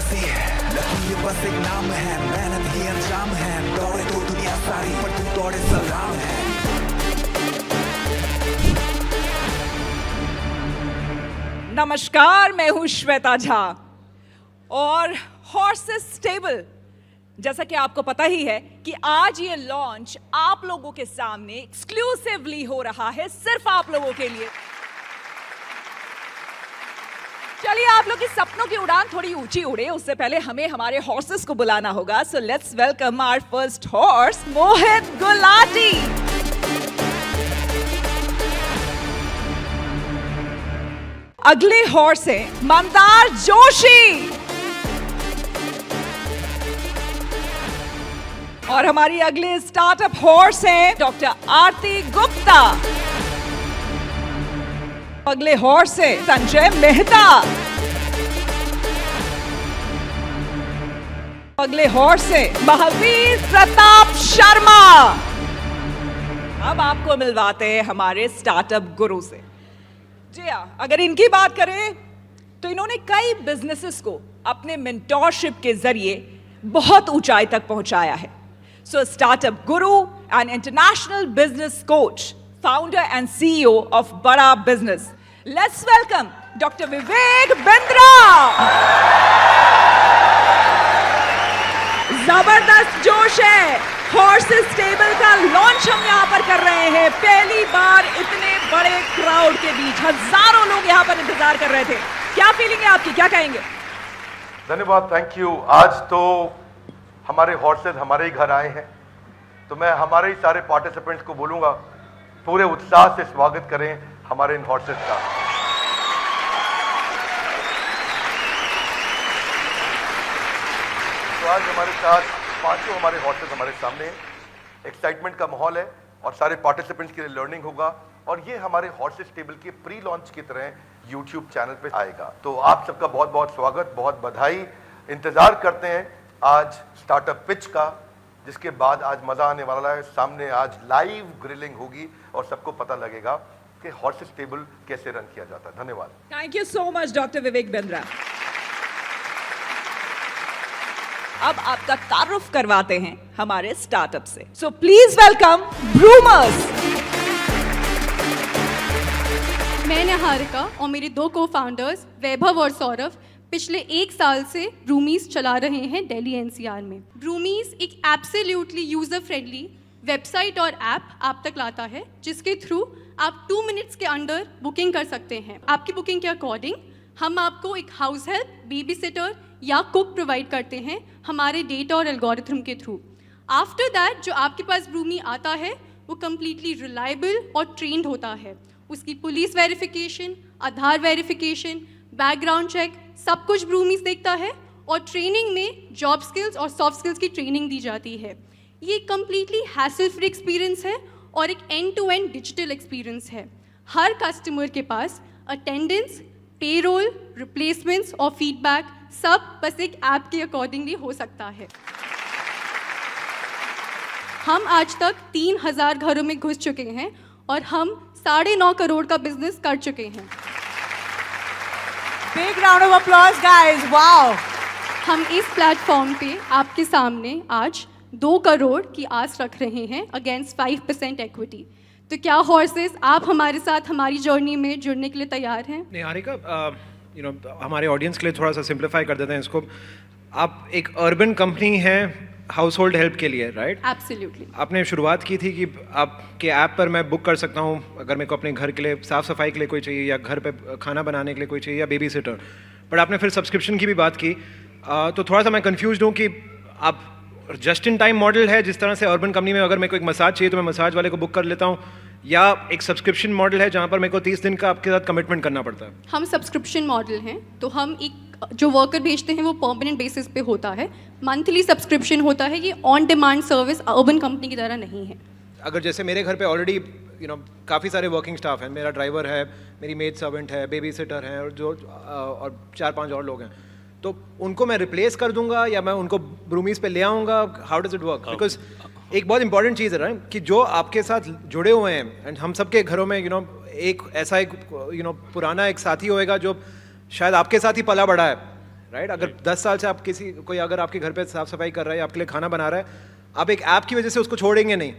ऐसी है, लकीर बस एक नाम है, मेहनत ही अंजाम है, दौड़े तो दुनिया सारी पर तू दौड़े सलाम है। नमस्कार, मैं हूं श्वेता झा और हॉर्सेस स्टेबल, जैसा कि आपको पता ही है कि आज ये लॉन्च आप लोगों के सामने एक्सक्लूसिवली हो रहा है, सिर्फ आप लोगों के लिए। चलिए, आप लोग के सपनों की उड़ान थोड़ी ऊंची उड़े, उससे पहले हमें हमारे हॉर्सेस को बुलाना होगा। So let's welcome our first horse, Mohit Gulati. अगले हॉर्स हैं मंदार जोशी और हमारी अगले स्टार्टअप हॉर्स हैं डॉक्टर आरती गुप्ता। अगले हॉर्स है संजय मेहता। अगले हॉर्स है महावीर प्रताप शर्मा। अब आपको मिलवाते हैं हमारे स्टार्टअप गुरु से। जी हाँ, अगर इनकी बात करें तो इन्होंने कई बिजनेसेस को अपने मेंटोरशिप के जरिए बहुत ऊंचाई तक पहुंचाया है। सो startup Guru and international business coach, founder and CEO of Bada Business. Let's welcome Dr. Vivek Bindra. जबरदस्त जोश है, हॉर्सेस स्टेबल का लॉन्च हम यहाँ पर कर रहे हैं। पहली बार इतने बड़े क्राउड के बीच हजारों लोग यहाँ पर इंतजार कर रहे थे। क्या फीलिंग है आपकी, क्या कहेंगे? धन्यवाद, थैंक यू। आज तो हमारे हॉर्सेस हमारे ही घर आए हैं, तो मैं हमारे ही सारे पार्टिसिपेंट्स को बोलूँगा पूरे उत्साह से स्वागत करें हमारे इन हॉर्सेस का। तो आज हमारे साथ पांचों हमारे हॉर्सेस हमारे सामने हैं। एक्साइटमेंट का माहौल है और सारे पार्टिसिपेंट्स के लिए लर्निंग होगा और ये हमारे हॉर्सेस टेबल के प्री लॉन्च की तरह यूट्यूब चैनल पे आएगा। तो आप सबका बहुत बहुत स्वागत, बहुत बधाई। इंतजार करते हैं आज स्टार्टअप पिच का, जिसके बाद आज मजा आने वाला है। सामने आज लाइव ग्रिलिंग होगी और सबको पता लगेगा कि हॉर्सेस टेबल कैसे रन किया जाता है। धन्यवाद। Thank you so much doctor Vivek Bindra. अब आपका तारुफ करवाते हैं हमारे स्टार्टअप से। So please welcome Broomers. मैं निहारिका और मेरे दो को-फाउंडर्स वैभव और सौरभ पिछले 1 साल से ब्रूमीज चला रहे हैं दिल्ली एनसीआर में। ब्रूमीज एक एब्सोल्युटली यूजर फ्रेंडली वेबसाइट और ऐप आप तक लाता है, जिसके थ्रू आप 2 मिनट्स के अंदर बुकिंग कर सकते हैं। आपकी बुकिंग के अकॉर्डिंग हम आपको एक हाउस हेल्प, बेबी सिटर या कुक प्रोवाइड करते हैं हमारे डेटा और एल्गोरिथम के थ्रू। आफ्टर दैट जो आपके पास ब्रूमी आता है वो कम्प्लीटली रिलायबल और ट्रेंड होता है। उसकी पुलिस वेरिफिकेशन, आधार वेरिफिकेशन, बैकग्राउंड चेक, सब कुछ ब्रूमीज देखता है और ट्रेनिंग में जॉब स्किल्स और सॉफ्ट स्किल्स की ट्रेनिंग दी जाती है। ये कम्प्लीटली हैसल फ्री एक्सपीरियंस है और एक end to end digital experience है। हर कस्टमर के पास अटेंडेंस, पेरोल, रिप्लेसमेंट्स और फीडबैक सब बस एक ऐप के अकॉर्डिंगली हो सकता है। हम आज तक 3000 घरों में घुस चुके हैं और हम 9.5 करोड़ का बिजनेस कर चुके हैं। Big round of applause guys, wow. हम इस प्लेटफॉर्म पे आपके सामने आज 2 करोड़ की आस रख रहे हैं अगेंस्ट 5% इक्विटी। तो क्या हॉर्सेस आप हमारे साथ हमारी जर्नी में जुड़ने के लिए तैयार हैं? निहारिका, हमारे ऑडियंस के लिए थोड़ा सा सिंप्लीफाई कर देते हैं इसको। आप एक अर्बन कंपनी है हाउस होल्ड हेल्प के लिए, राइट? एब्सोल्युटली। आपने शुरुआत की थी कि आपके ऐप पर मैं बुक कर सकता हूँ अगर मेरे को अपने घर के लिए साफ़ सफाई के लिए कोई चाहिए या घर पे खाना बनाने के लिए कोई चाहिए या बेबी सिटर। बट आपने फिर सब्सक्रिप्शन की भी बात की, तो थोड़ा सा मैं कन्फ्यूज हूँ कि आप जस्ट इन टाइम मॉडल है, जिस तरह से अर्बन कंपनी में अगर मेरे को एक मसाज चाहिए तो मैं मसाज वाले को बुक कर लेता हूँ, या एक सब्सक्रिप्शन मॉडल है जहाँ पर मेरे को 30 दिन का आपके साथ कमिटमेंट करना पड़ता है? हम सब्सक्रिप्शन मॉडल हैं, तो हम एक जो वर्कर भेजते हैं वो परमानेंट बेसिस पे होता है, मंथली सब्सक्रिप्शन होता है। ये on demand service urban company की तरह नहीं है। अगर जैसे मेरे घर पे ऑलरेडी काफ़ी सारे वर्किंग स्टाफ हैं, मेरा ड्राइवर है, मेरी मेड सर्वेंट है, बेबी सिटर है और 4-5 और लोग हैं, तो उनको मैं रिप्लेस कर दूंगा या मैं उनको ब्रूमीज पे ले आऊँगा? How does it work? Because एक बहुत इंपॉर्टेंट चीज़ है ना कि जो आपके साथ जुड़े हुए हैं, एंड हम सबके घरों में एक ऐसा एक पुराना एक साथी होएगा जो शायद आपके साथ ही पला बड़ा है, राइट? अगर 10 साल से आप कोई अगर आपके घर पे साफ सफाई कर रहा है या आपके लिए खाना बना रहा है, आप एक ऐप की वजह से उसको छोड़ेंगे नहीं।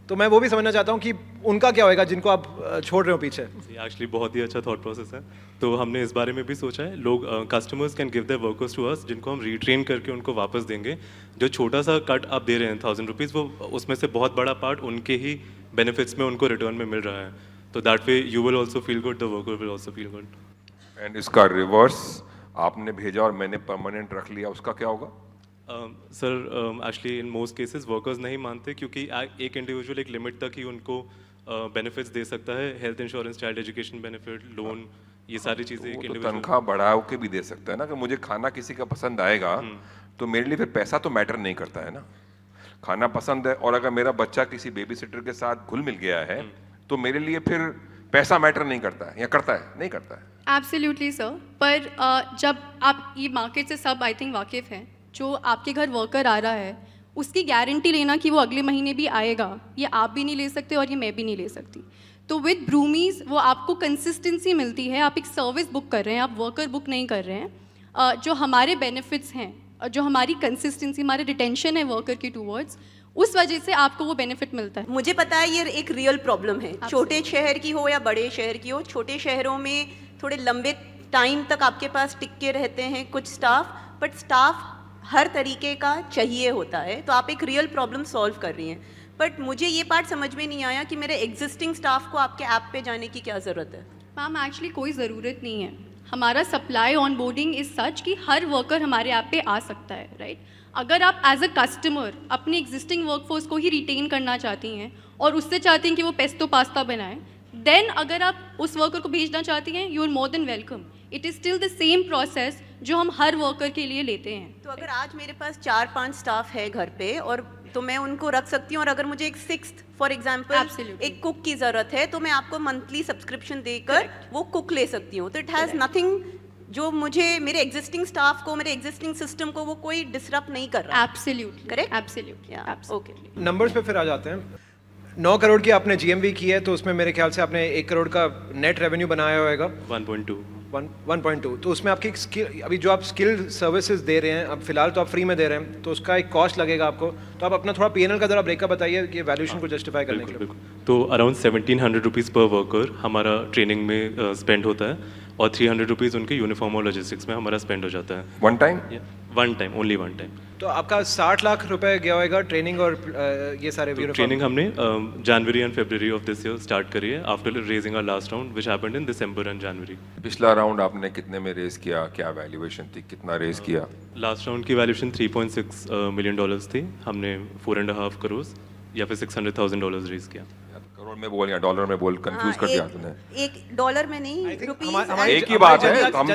तो मैं वो भी समझना चाहता हूँ कि उनका क्या होएगा जिनको आप छोड़ रहे हो पीछे। एक्चुअली बहुत ही अच्छा थॉट प्रोसेस है, तो हमने इस बारे में भी सोचा है। लोग customers can give their workers to us, जिनको हम रीट्रेन करके उनको वापस देंगे। जो छोटा सा कट आप दे रहे हैं 1000 रुपीज़, वो उसमें से बहुत बड़ा पार्ट उनके ही बेनिफिट्स में उनको रिटर्न में मिल रहा है। तो that way you will also feel good, the worker will also feel good. And इसका रिवर्स आपने भेजा और मैंने परमानेंट रख लिया, उसका क्या होगा? Sir actually in most cases workers नहीं मानते, क्योंकि एक इंडिविजुअल एक लिमिट तक ही उनको बेनिफिट्स दे सकता है। Health insurance, child education benefit, loan, ये सारी चीज़ें एक तो इंडिविजुअल तनख्वाह बढ़ा के भी दे सकता है ना। कि मुझे खाना किसी का पसंद आएगा तो मेरे लिए फिर पैसा तो मैटर नहीं करता है ना। खाना पसंद है, और अगर मेरा बच्चा किसी बेबी सिटर के साथ घुल मिल गया है तो मेरे लिए फिर पैसा मैटर नहीं करता है, या करता है? नहीं करता है। एब्सोल्युटली सर, पर जब आप ये मार्केट से सब आई थिंक वाकिफ़ हैं, जो आपके घर वर्कर आ रहा है उसकी गारंटी लेना कि वो अगले महीने भी आएगा, ये आप भी नहीं ले सकते और ये मैं भी नहीं ले सकती। तो विद ब्रूमीज़ वो आपको कंसिस्टेंसी मिलती है। आप एक सर्विस बुक कर रहे हैं, आप वर्कर बुक नहीं कर रहे हैं। जो हमारे बेनिफिट्स हैं, जो हमारी कंसिस्टेंसी, हमारे रिटेंशन है वर्कर के टूवर्ड्स, उस वजह से आपको वो बेनिफिट मिलता है। मुझे पता है ये एक रियल प्रॉब्लम है, छोटे शहर की हो या बड़े शहर की हो। छोटे शहरों में थोड़े लंबे टाइम तक आपके पास टिक के रहते हैं कुछ स्टाफ, बट स्टाफ हर तरीके का चाहिए होता है। तो आप एक रियल प्रॉब्लम सॉल्व कर रही हैं। बट मुझे ये पार्ट समझ में नहीं आया कि मेरे एग्जिस्टिंग स्टाफ को आपके ऐप पे जाने की क्या ज़रूरत है? मैम एक्चुअली कोई ज़रूरत नहीं है। हमारा supply on boarding is such कि हर वर्कर हमारे ऐप पे आ सकता है, राइट? अगर आप एज अ कस्टमर अपनी एग्जिस्टिंग वर्कफोर्स को ही रिटेन करना चाहती हैं और उससे चाहती हैं कि वो पेस्टो पास्ता बनाएं, देन अगर आप उस वर्कर को भेजना चाहती हैं, you are more than welcome. It is still the same process जो हम हर वर्कर के लिए लेते हैं। तो अगर आज मेरे पास 4-5 स्टाफ है घर पे, और तो मैं उनको रख सकती हूँ, और अगर मुझे एक 6th फॉर एग्जांपल Absolutely. एक कुक की ज़रूरत है, तो मैं आपको मंथली सब्सक्रिप्शन देकर वो कुक ले सकती हूँ। तो इट हैज़ नथिंग, जो मुझे मेरे एग्जिस्टिंग स्टाफ को, मेरे एग्जिस्टिंग सिस्टम को वो कोई डिसरप्ट नहीं कर रहा। Absolutely Correct? Absolutely okay. Numbers पे फिर आ जाते हैं। 9 करोड़ की आपने जीएमवी की है, तो उसमें मेरे ख्याल से आपने 1 करोड़ का नेट रेवेन्यू बनाया होगा। 1.2। तो उसमें आपकी स्किल, अभी जो आप स्किल सर्विसेज दे रहे हैं, अब फिलहाल तो आप फ्री में दे रहे हैं, तो उसका एक कॉस्ट लगेगा आपको। तो आप अपना थोड़ा पीएनएल का जरा ब्रेकअप बताइए कि वैल्यूएशन को जस्टिफाई करने के लिए। तो अराउंड 1700 रुपीज़ पर वर्कर हमारा ट्रेनिंग में स्पेंड होता है, और 300 रुपीज़ उनके यूनिफॉर्म और लॉजिस्टिक्स में हमारा स्पेंड हो जाता है। One time? One time, only one time. तो आपका 60 लाख रुपए गया होगा ट्रेनिंग और ये सारे तो ट्रेनिंग हमने January and February of this year start करी है, after raising our last round which happened in December and January. पिछला राउंड आपने कितने में रेज किया? क्या वैल्यूएशन थी? कितना रेज किया? लास्ट राउंड की वैल्यूएशन $3.6 मिलियन थी। हमने 4.5 करोड़ या फिर $600,000 रेज किया। करोड़ में बोल या डॉलर में बोल, कंफ्यूज कर दिया तूने। एक डॉलर में नहीं, रुपीज। एक ही बात है, हम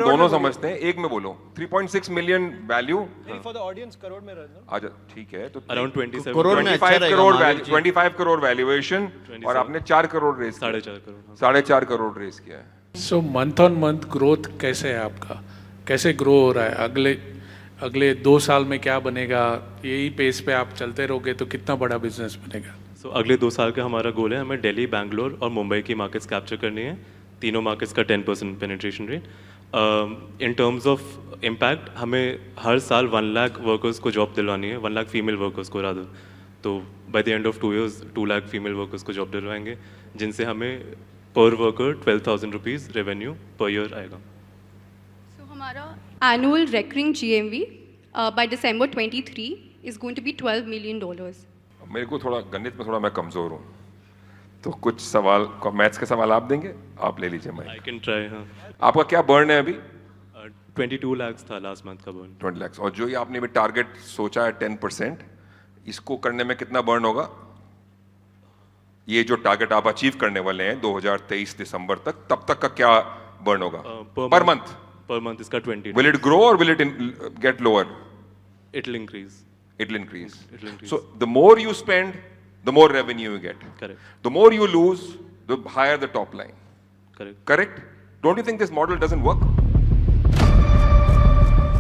दोनों समझते हैं। एक में बोलो 3.6 million value for the audience crore में रहना। आज ठीक है, तो अराउंड 27 25 करोड़ वैल्यूएशन, और आपने 4 करोड़ रेज, 4.5 करोड़। 4.5 करोड़ रेज किया है। सो मंथ ऑन मंथ ग्रोथ कैसे है आपका? कैसे ग्रो हो रहा है? अगले 2 साल में क्या बनेगा? यही पेस पे आप चलते रहोगे तो कितना बड़ा बिजनेस बनेगा? सो अगले 2 साल का हमारा गोल है, हमें दिल्ली, बैंगलोर और मुंबई की मार्केट्स कैप्चर करनी है। तीनों मार्केट्स का 10% penetration rate. In terms of impact, हमें हर साल 1 लाख वर्कर्स को जॉब दिलवानी है, 1 लाख फीमेल वर्कर्स को रादर। तो by the end of 2 years 2 lakh female workers को जॉब दिलवाएंगे, जिनसे हमें per worker 12,000 rupees revenue per year आएगा। सो हमारा annual recurring GMV by December 23 is going to be $12 million. मेरे को थोड़ा गणित में थोड़ा मैं कमजोर हूँ, तो कुछ सवाल मैथ्स के सवाल आप देंगे, आप ले लीजिए। मैं आई कैन ट्राई। हाँ, आपका क्या बर्न है अभी? 22 लाख था लास्ट मंथ का बर्न। 20 लाख। और जो ये आपने भी टारगेट सोचा है 10%, इसको करने में कितना बर्न होगा? ये जो टारगेट आप अचीव करने वाले हैं 2023 दिसंबर तक, तब तक का क्या बर्न होगा पर मंथ? पर मंथ इसका 20। Will it grow or will it get lower? It will increase. It will increase. It will increase. So the more you spend, the more revenue you get. Correct. The more you lose, the higher the top line. Correct. Correct? Don't you think this model doesn't work?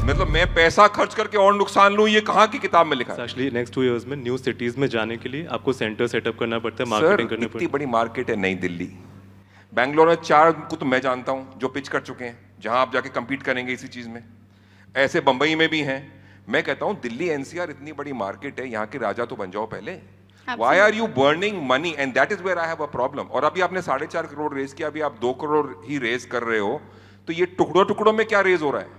मतलब मैं पैसा खर्च करके और नुकसान लूं, ये कहाँ की किताब में लिखा है? Actually, next 2 years में न्यू सिटीज में जाने के लिए आपको सेंटर सेटअप करना पड़ता है, सर, मार्केटिंग करनी इतनी पड़ती है। बड़ी मार्केट है नई दिल्ली, बैंगलोर में 4 को तो मैं जानता हूँ जो पिच कर चुके हैं, जहां आप जाके compete करेंगे इसी चीज में। ऐसे बंबई में भी हैं। मैं कहता हूं दिल्ली एनसीआर इतनी बड़ी मार्केट है, यहाँ के राजा तो बन जाओ पहले। Why are you burning money? And that is where I have a problem. और अभी आपने 4.5 करोड़ रेज किया, अभी आप 2 करोड़ ही रेज कर रहे हो, तो ये टुकड़ों टुकड़ों में क्या रेज हो रहा है?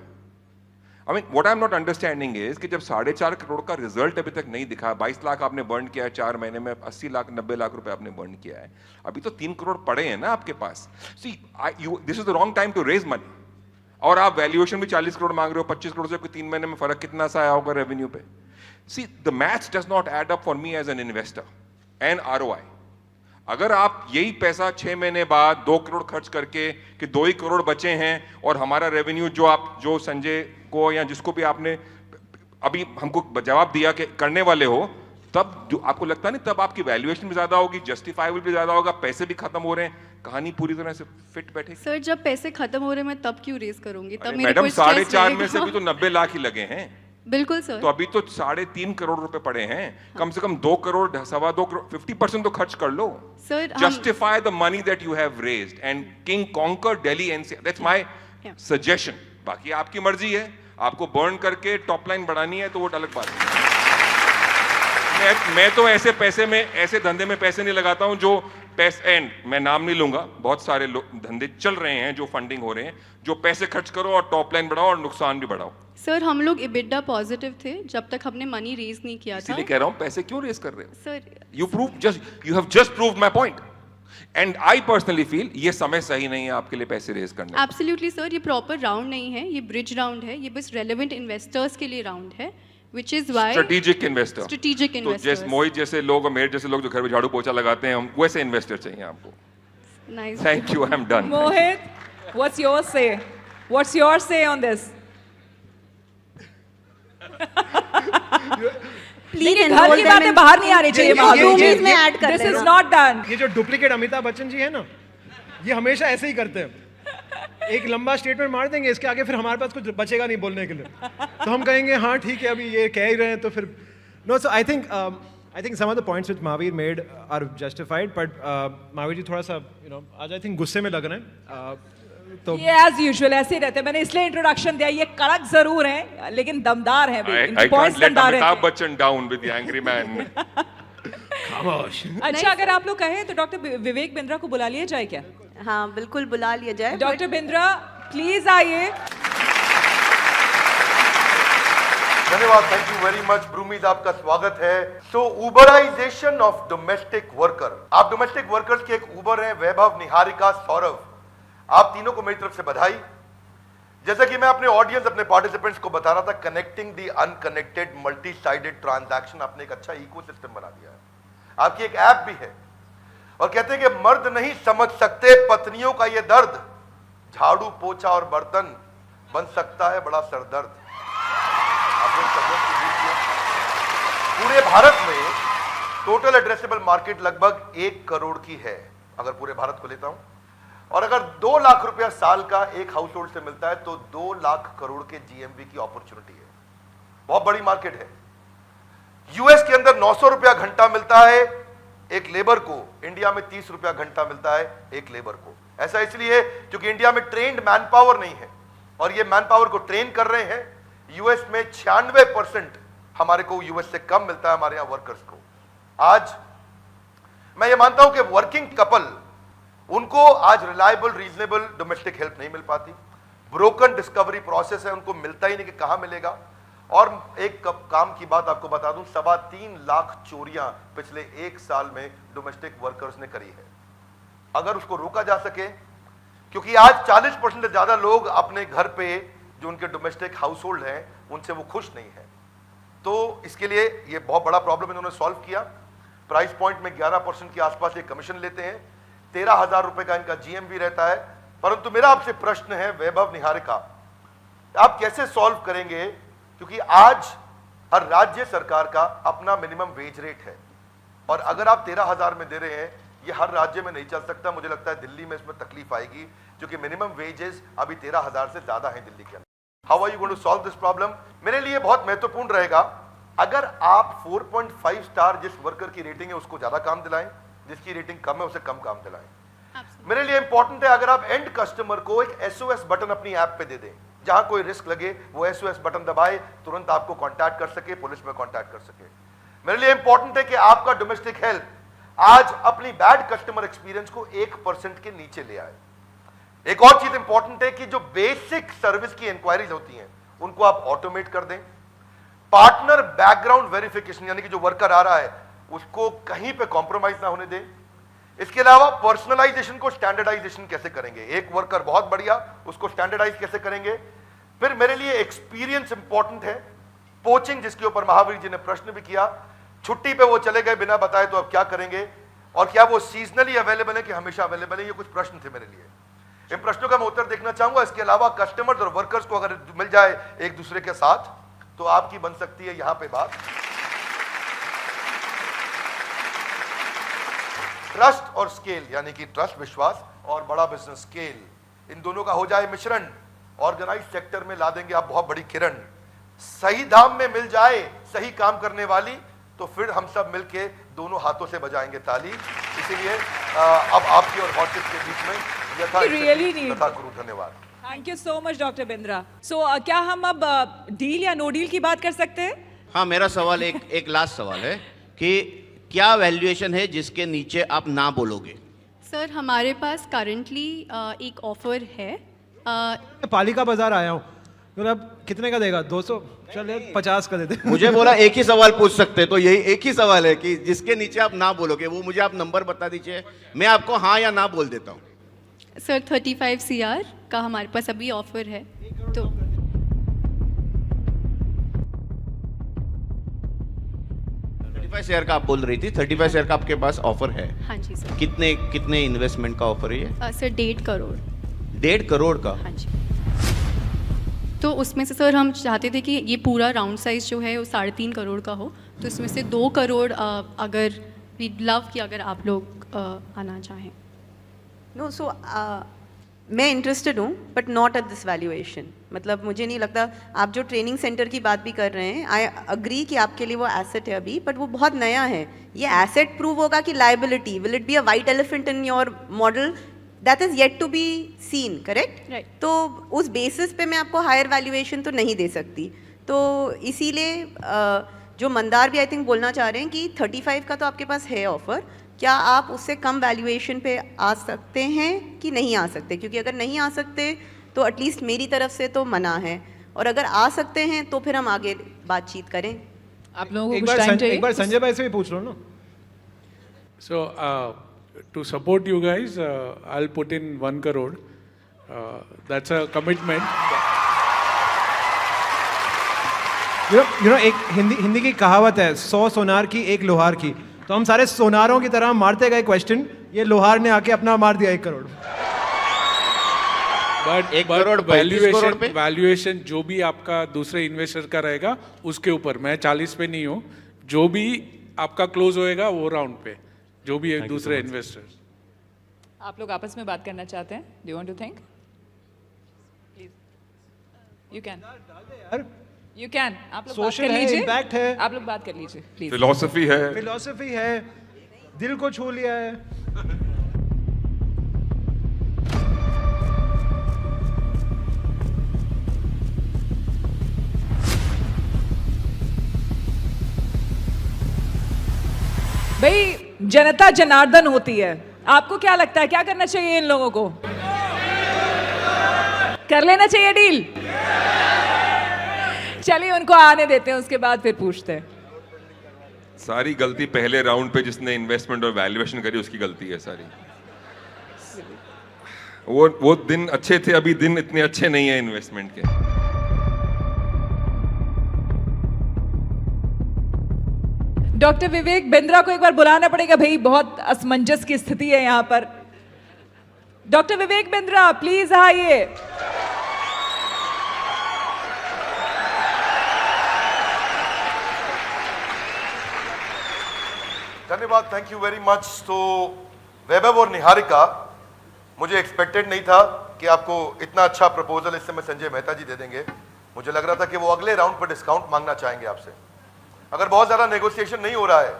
I mean, what I'm not understanding is कि जब 4.5 करोड़ का रिजल्ट अभी तक नहीं दिखा, 22 लाख आपने बर्न किया है 4 महीने में, 80 लाख 90 लाख रुपए आपने बर्न किया है, अभी तो 3 करोड़ पड़े हैं ना आपके पास। See, this is the wrong time to raise money. और आप वैल्यूएशन भी 40 करोड़ मांग रहे हो, 25 करोड़ से कोई 3 महीने में फर्क कितना सा आया होगा रेवेन्यू पे? See, the maths does not add up for me as an investor and ROI. अगर आप यही पैसा 6 महीने बाद 2 करोड़ खर्च करके कि 2 ही करोड़ बचे हैं और हमारा रेवेन्यू जो संजय को या जिसको भी आपने अभी हमको जवाब दिया कि करने वाले हो, तब जो आपको लगता नहीं तब आपकी वैल्यूएशन भी ज्यादा होगी, जस्टिफाइबल भी ज्यादा होगा, पैसे भी खत्म हो रहे हैं, कहानी पूरी तरह से फिट बैठेगी। सर जब पैसे खत्म हो रहे हैं मैं तब क्यों रेस करूंगी? तब मेरे मैडम को स्ट्रेस 4.5 में से रहेगा। भी तो 90 लाख ही लगे हैं। बिल्कुल सर। तो अभी तो 3.5 करोड़ रुपए पड़े हैं, कम से कम 2 करोड़ 2.25 करोड़ 50% तो खर्च कर लो। Sir justify the money that you have raised and king conquer Delhi NCR, that's my suggestion. बाकी आपकी मर्जी है, आपको बर्न करके टॉप लाइन बढ़ानी है तो वो अलग बात है। मैं तो ऐसे पैसे में, ऐसे धंधे में पैसे नहीं लगाता हूं जो पैसे, एंड मैं नाम नहीं लूंगा, बहुत सारे धंधे चल रहे हैं जो फंडिंग हो रहे हैं, जो पैसे खर्च करो और टॉप लाइन बढ़ाओ और नुकसान भी बढ़ाओ। सर हम लोग EBITDA पॉजिटिव थे जब तक हमने मनी रेज नहीं किया था। इसीलिए कह रहा हूं पैसे क्यों रेस कर रहे हो? Sir you have just proved my point and I personally feel ये समय सही नहीं है आपके लिए पैसे रेस करने का। एब्सोल्युटली सर, ये प्रॉपर राउंड नहीं है, ये ब्रिज राउंड है, ये बस रेलेवेंट इन्वेस्टर्स के लिए राउंड है, which is why strategic investor. strategic तो जैसे investors। मोहित जैसे लोग और मेरे जैसे लोग जो घर में झाड़ू पोछा लगाते हैं, हम वैसे इन्वेस्टर चाहिए आपको। Nice। Thank you, I am done. Mohit, what's your say? What's your say on this? लेकिन घर की बातें बाहर नहीं आ रही चाहिए Roomies में ऐड कर दिस देना। Is not done. ये जो डुप्लीकेट अमिताभ बच्चन जी है ना, ये हमेशा ऐसे ही करते हैं। एक लंबा स्टेटमेंट मार देंगे, इसके आगे फिर हमारे पास कुछ बचेगा नहीं बोलने के लिए, तो हम कहेंगे हाँ ठीक है अभी ये कह ही रहे हैं, तो फिर no. So I think some of the points which Mahavir made are justified, but Mahavir ji थोड़ा सा आज आई थिंक गुस्से में लग रहे हैं। तो ये एज यूजुअल ऐसे ही रहते हैं, मैंने इसलिए इंट्रोडक्शन दिया, ये कड़क जरूर हैं लेकिन दमदार हैं भी, I इनके can't पॉइंट्स let दमदार अमिताभ हैं। Bachchan down with the angry man। खामोश। अच्छा अगर आप लोग कहें तो डॉक्टर विवेक बिंद्रा को बुला लिया जाए क्या? हाँ बिल्कुल बुला लिया जाए। डॉक्टर बिंद्रा प्लीज आइए। धन्यवाद, थैंक यू वेरी मच। ब्रूमीज आपका स्वागत है। सो उबराइजेशन ऑफ डोमेस्टिक वर्कर, आप डोमेस्टिक वर्कर्स के एक उबर हैं, वैभव, निहारिका, सौरभ, आप तीनों को मेरी तरफ से बधाई। जैसा कि मैं अपने ऑडियंस, अपने पार्टिसिपेंट्स को बता रहा था, कनेक्टिंग दी अनकनेक्टेड मल्टी साइडेड ट्रांजैक्शन, आपने एक अच्छा इकोसिस्टम बना दिया है। आपकी एक ऐप भी है और कहते हैं कि मर्द नहीं समझ सकते पत्नियों का ये दर्द, झाड़ू पोछा और बर्तन बन सकता है बड़ा सरदर्द। आपने शब्दों की बीच में पूरे भारत में टोटल एड्रेसेबल मार्केट लगभग 1 करोड़ की है, अगर पूरे भारत को लेता हूं, और अगर 2 लाख रुपया साल का एक हाउस होल्ड से मिलता है तो 2 लाख करोड़ के जीएमवी की अपॉर्चुनिटी है। बहुत बड़ी मार्केट है। यूएस के अंदर 900 रुपया घंटा मिलता है एक लेबर को, इंडिया में 30 रुपया घंटा मिलता है एक लेबर को। ऐसा इसलिए क्योंकि इंडिया में ट्रेन्ड मैन पावर नहीं है और ये मैन पावर को ट्रेन कर रहे हैं। यूएस में 96% हमारे को यूएस से कम मिलता है हमारे यहां वर्कर्स को। आज मैं ये मानता हूं कि वर्किंग कपल, उनको आज रिलायबल रीजनेबल डोमेस्टिक हेल्प नहीं मिल पाती। ब्रोकन डिस्कवरी प्रोसेस है, उनको मिलता ही नहीं कि कहां मिलेगा। और एक काम की बात आपको बता दूं, 3.25 लाख चोरियां पिछले 1 साल में डोमेस्टिक वर्कर्स ने करी है। अगर उसको रोका जा सके, क्योंकि आज 40% से ज्यादा लोग अपने घर पे जो उनके डोमेस्टिक हाउस होल्ड हैं उनसे वो खुश नहीं है, तो इसके लिए ये बहुत बड़ा प्रॉब्लम इन्होंने सॉल्व किया। प्राइस पॉइंट में 11% के आसपास ये कमीशन लेते हैं, 13,000 रुपए का इनका जीएमवी रहता है। परंतु मेरा आपसे प्रश्न है वैभव, निहारिका, आप कैसे सॉल्व करेंगे? क्योंकि आज हर राज्य सरकार का अपना मिनिमम वेज रेट है और अगर आप 13,000 में दे रहे हैं, ये हर राज्य में नहीं चल सकता। मुझे लगता है दिल्ली में इसमें तकलीफ आएगी क्योंकि मिनिमम वेजेस अभी 13,000 से ज्यादा है दिल्ली के अंदर। How are you going to solve this problem? मेरे लिए बहुत महत्वपूर्ण रहेगा अगर आप 4.5 स्टार जिस वर्कर की रेटिंग है उसको ज्यादा काम दिलाएं, जिसकी रेटिंग कम है उसे कम काम दिलाएं। मेरे लिए इंपॉर्टेंट है अगर आप एंड कस्टमर को एक SOS बटन अपनी ऐप पे दे दें जहां कोई रिस्क लगे वो SOS बटन दबाए, तुरंत आपको कांटेक्ट कर सके, पुलिस में कांटेक्ट कर सके। मेरे लिए इंपॉर्टेंट है कि आपका डोमेस्टिक हेल्प आज अपनी बैड कस्टमर एक्सपीरियंस को 1% के नीचे ले आए। एक और चीज इंपॉर्टेंट है कि जो बेसिक सर्विस की इंक्वायरीज होती हैं उनको आप ऑटोमेट कर दें। पार्टनर बैकग्राउंड वेरिफिकेशन यानी कि जो वर्कर आ रहा है उसको कहीं पे कॉम्प्रोमाइज ना होने दें। इसके अलावा पर्सनलाइजेशन को स्टैंडर्डाइजेशन कैसे करेंगे, एक वर्कर बहुत बढ़िया, उसको स्टैंडर्डाइज कैसे करेंगे। फिर मेरे लिए एक्सपीरियंस इंपॉर्टेंट है, पोचिंग जिसके ऊपर महावीर जी ने प्रश्न भी किया, छुट्टी पे वो चले गए बिना बताए तो अब क्या करेंगे, और क्या वो सीजनली अवेलेबल है कि हमेशा अवेलेबल है, ये कुछ प्रश्न थे मेरे लिए। इन प्रश्नों का मैं उत्तर देखना चाहूंगा। इसके अलावा कस्टमर्स और वर्कर्स को अगर मिल जाए एक दूसरे के साथ तो आपकी बन सकती है यहां पे बात। ट्रस्ट और स्केल यानी कि ट्रस्ट विश्वास और बड़ा बिजनेस स्केल, इन दोनों का हो जाए मिश्रण, ऑर्गेनाइज सेक्टर में ला देंगे आप बहुत बड़ी किरण। सही दाम में मिल जाए सही काम करने वाली तो फिर हम सब मिलके दोनों हाथों से बजाएंगे ताली। इसीलिए अब आपकी और हॉर्टिस के बीच में यथा गुरु। धन्यवाद। Thank you so much doctor Bindra. क्या हम अब डील या नो डील की बात कर सकते हैं? हाँ, मेरा सवाल एक लास्ट सवाल है कि क्या वैल्यूएशन है जिसके नीचे आप ना बोलोगे? सर हमारे पास करंटली एक ऑफर है। पालिका बाजार आया हूँ, मतलब कितने का देगा? 200? चलिए 50 का दे दे। मुझे बोला एक ही सवाल पूछ सकते, तो यही एक ही सवाल है कि जिसके नीचे आप ना बोलोगे, वो मुझे आप नंबर बता दीजिए, मैं आपको हाँ या ना बोल देता हूँ। सर 35 CR का हमारे पास अभी ऑफर है। तो 35 शेयर का आप बोल रही थी, 35 शेयर का आपके पास ऑफर है? हाँ जी सर। कितने इन्वेस्टमेंट का ऑफर है ये? सर 1.5 करोड़। 1.5 करोड़ का? हाँ जी। तो उसमें से सर हम चाहते थे कि ये पूरा राउंड साइज जो है वो 3.5 करोड़ का हो, तो इसमें से 2 करोड़ अगर वी लव कि अगर आप लोग आना चाहें। नो सो मैं इंटरेस्टेड हूँ but not at this valuation. मतलब मुझे नहीं लगता, आप जो ट्रेनिंग सेंटर की बात भी कर रहे हैं, आई अग्री कि आपके लिए वो एसेट है अभी, बट वो बहुत नया है। ये एसेट प्रूव होगा कि liability, will it be a white elephant in your model? That is yet to be seen, correct? Right. तो उस बेसिस पे मैं आपको हायर वैल्यूएशन तो नहीं दे सकती। तो इसीलिए जो मंदार भी आई थिंक बोलना चाह रहे हैं कि 35 का तो आपके पास है ऑफर, क्या आप उससे कम वैल्यूएशन पे आ सकते हैं कि नहीं आ सकते? क्योंकि अगर नहीं आ सकते तो एटलीस्ट मेरी तरफ से तो मना है, और अगर आ सकते हैं तो फिर हम आगे बातचीत करें। आप लोगों को एक कुछ टाइम चाहिए? बार संजय भाई से भी पूछ लो ना। So to support you guys, I'll put in 1 crore. That's a commitment. You know, एक हिंदी की कहावत है, 100 सोनार की 1 लोहार की। तो हम सारे सोनारों की तरह मारते गए क्वेश्चन, ये लोहार ने आके अपना मार दिया 1 करोड़। बट 1 करोड़ 35 करोड़ पे? वैल्यूएशन जो भी आपका दूसरे इन्वेस्टर का रहेगा उसके ऊपर, मैं 40 पे नहीं हूँ, जो भी आपका क्लोज होएगा वो राउंड पे, जो भी एक दूसरे इन्वेस्टर। आप लोग आपस में बात करना चाहते हैं? Do you want to think? Please you can. यार यू कैन, आप लोग बात सोशल कर है, लीजिए। इम्पैक्ट है, आप लोग बात कर लीजिए प्लीज। फिलॉसफी है, फिलॉसफी है, दिल को छू लिया है। भाई जनता जनार्दन होती है, आपको क्या लगता है क्या करना चाहिए इन लोगों को? कर लेना चाहिए डील? चलिए उनको आने देते हैं, उसके बाद फिर पूछते हैं। सारी गलती पहले राउंड पे जिसने इन्वेस्टमेंट और वैल्यूएशन करी उसकी गलती है सारी। वो दिन अच्छे थे, अभी दिन इतने अच्छे नहीं है इन्वेस्टमेंट के। डॉक्टर विवेक बिंद्रा को एक बार बुलाना पड़ेगा भाई, बहुत असमंजस की स्थिति है यहाँ पर। डॉक्टर विवेक बिंद्रा प्लीज आइए। धन्यवाद, थैंक यू वेरी मच। तो वैभव और निहारिका, मुझे एक्सपेक्टेड नहीं था कि आपको इतना अच्छा प्रपोजल इस समय संजय मेहता जी दे देंगे। मुझे लग रहा था कि वो अगले राउंड पर डिस्काउंट मांगना चाहेंगे आपसे। अगर बहुत ज़्यादा नेगोशिएशन नहीं हो रहा है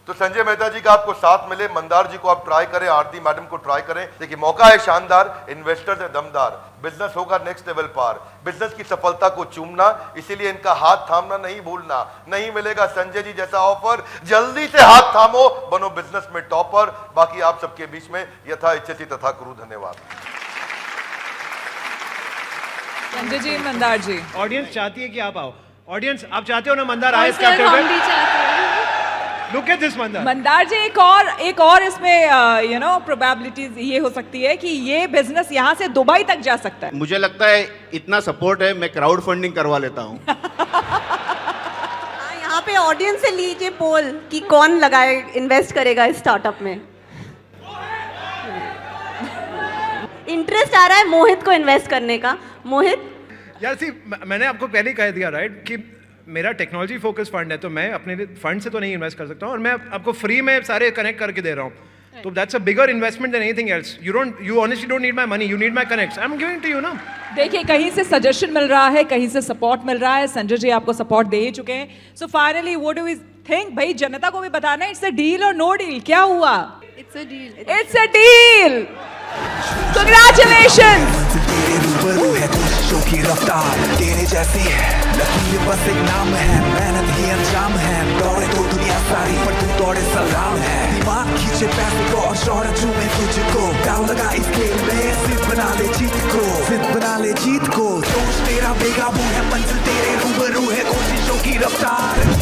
तो संजय मेहता जी का आपको साथ मिले, मंदार जी को आप ट्राई करें, आरती मैडम को ट्राई करें। देखिए मौका है शानदार, इन्वेस्टर्स है दमदार, बिजनेस होगा नेक्स्ट लेवल पार, बिजनेस की सफलता को चूमना, इसीलिए इनका हाथ थामना नहीं भूलना। नहीं मिलेगा संजय जी जैसा ऑफर, जल्दी से हाथ थामो, बनो बिजनेस में टॉपर। बाकी आप सबके बीच में यथा इच्छति तथा कुरु। धन्यवाद। संजय जी, मंदार जी। ऑडियंस चाहती है कि आप आओ। ऑडियंस आप चाहते हो ना मंदार और आए इस सर, कैप्चर हम में? भी चाहते हैं। Look at this Mandar. Mandar ji, एक और इसमें यू नो प्रोबेबिलिटीज ये हो सकती है कि ये बिजनेस यहाँ से दुबई तक जा सकता है। मुझे लगता है इतना सपोर्ट है, मैं क्राउड फंडिंग करवा लेता हूँ। यहाँ पे ऑडियंस से लीजिए पोल कि कौन लगाए, इन्वेस्ट करेगा इस स्टार्टअप में। इंटरेस्ट आ रहा है मोहित को इन्वेस्ट करने का। मोहित यार सी, मैंने आपको पहले ही कह दिया राइट कि मेरा टेक्नोलॉजी फोकस फंड है, तो मैं अपने फंड से तो नहीं इन्वेस्ट कर सकता हूँ, और मैं आपको फ्री में सारे कनेक्ट करके दे रहा हूँ। तो that's a bigger investment than anything else. You honestly don't need my money, you need my connects. I am giving to you ना। देखिए, कहीं से सजेशन मिल रहा है, कहीं से सपोर्ट मिल रहा है। संजय जी आपको सपोर्ट दे ही चुके हैं। So finally what do we think? भाई जनता को भी बताना, इट्स अ डील और नो डील, क्या हुआ? It's a deal. It's a deal. Congratulations. तेरे रूबरू है कोशिशों की रफ्तार, तेरे जैसी लकीर बस एक नाम है, मेहनत ही अंजाम है। दौड़े तो दुनिया सारी पर तू दौड़े सलाम है। दिमाग खींचे पैसे को और शौहरत चूमे तुझको, दाव लगा इस खेल में, सिर्फ बना ले जीत को, सिर्फ बना ले जीत को। जोश तेरा बेकाबू है, मंजिल तेरे रूबरू है कोशिशों की रफ्तार।